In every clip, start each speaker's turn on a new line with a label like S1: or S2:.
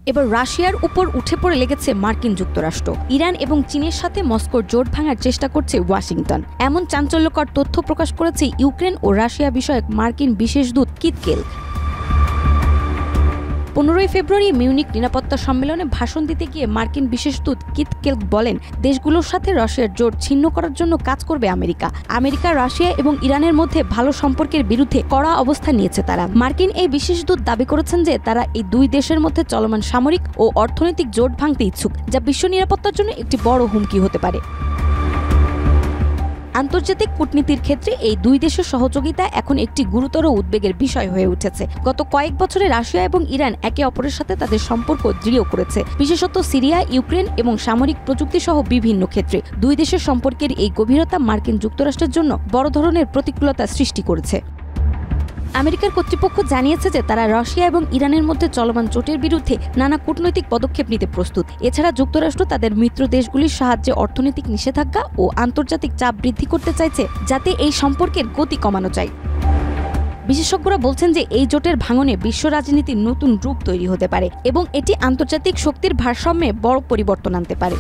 S1: এবার রাশিয়ার উপর উঠে পড়ে লেগেছে মার্কিন যুক্তরাষ্ট্র। ইরান এবং চীনের সাথে মস্কোর জোট ভাঙার চেষ্টা করছে ওয়াশিংটন। এমন চাঞ্চল্যকর তথ্য প্রকাশ করেছে ইউক্রেন ও রাশিয়া বিষয়ক মার্কিন বিশেষ দূত কিথ কেলগ। 15 ফেব্রুয়ারি মিউনিক নিরাপত্তা সম্মেলনে ভাষণ দিতে গিয়ে মার্কিন বিশেষ দূত কিথ কেলগ বলেন, দেশগুলোর সাথে রাশিয়ার জোট ছিন্ন করার জন্য কাজ করবে আমেরিকা। রাশিয়া এবং ইরানের মধ্যে ভালো সম্পর্কের বিরুদ্ধে কড়া অবস্থান নিয়েছে তারা। মার্কিন এই বিশেষ দূত দাবি করেছেন যে তারা এই দুই দেশের মধ্যে চলমান সামরিক ও অর্থনৈতিক জোট ভাঙতে ইচ্ছুক, যা বিশ্ব নিরাপত্তার জন্য একটি বড় হুমকি হতে পারে। আন্তর্জাতিক কূটনীতির ক্ষেত্রে এই দুই দেশের সহযোগিতা এখন একটি গুরুতর উদ্বেগের বিষয় হয়ে উঠেছে। গত কয়েক বছরে রাশিয়া এবং ইরান একে অপরের সাথে তাদের সম্পর্ক দৃঢ় করেছে, বিশেষত সিরিয়া, ইউক্রেন এবং সামরিক প্রযুক্তি সহ বিভিন্ন ক্ষেত্রে। দুই দেশের সম্পর্কের এই গভীরতা মার্কিন যুক্তরাষ্ট্রের জন্য বড় ধরনের প্রতিকূলতা সৃষ্টি করেছে। আমেরিকার কর্তৃপক্ষ জানিয়েছে যে তারা রাশিয়া এবং ইরানের মধ্যে চলমান জোটের বিরুদ্ধে নানা কূটনৈতিক পদক্ষেপ নিতে প্রস্তুত। এছাড়া যুক্তরাষ্ট্র তাদের মিত্র দেশগুলির সাহায্যে অর্থনৈতিক নিষেধাজ্ঞা ও আন্তর্জাতিক চাপ বৃদ্ধি করতে চাইছে, যাতে এই সম্পর্কের গতি কমানো যায়। বিশেষজ্ঞরা বলছেন যে এই জোটের ভাঙনে বিশ্ব রাজনীতির নতুন রূপ তৈরি হতে পারে এবং এটি আন্তর্জাতিক শক্তির ভারসাম্যে বড় পরিবর্তন আনতে পারে।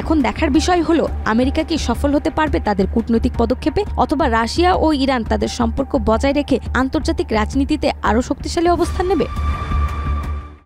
S1: এখন দেখার বিষয় হলো, আমেরিকা কি সফল হতে পারবে তাদের কূটনৈতিক পদক্ষেপে, অথবা রাশিয়া ও ইরান তাদের সম্পর্ক বজায় রেখে আন্তর্জাতিক রাজনীতিতে আরও শক্তিশালী অবস্থান নেবে।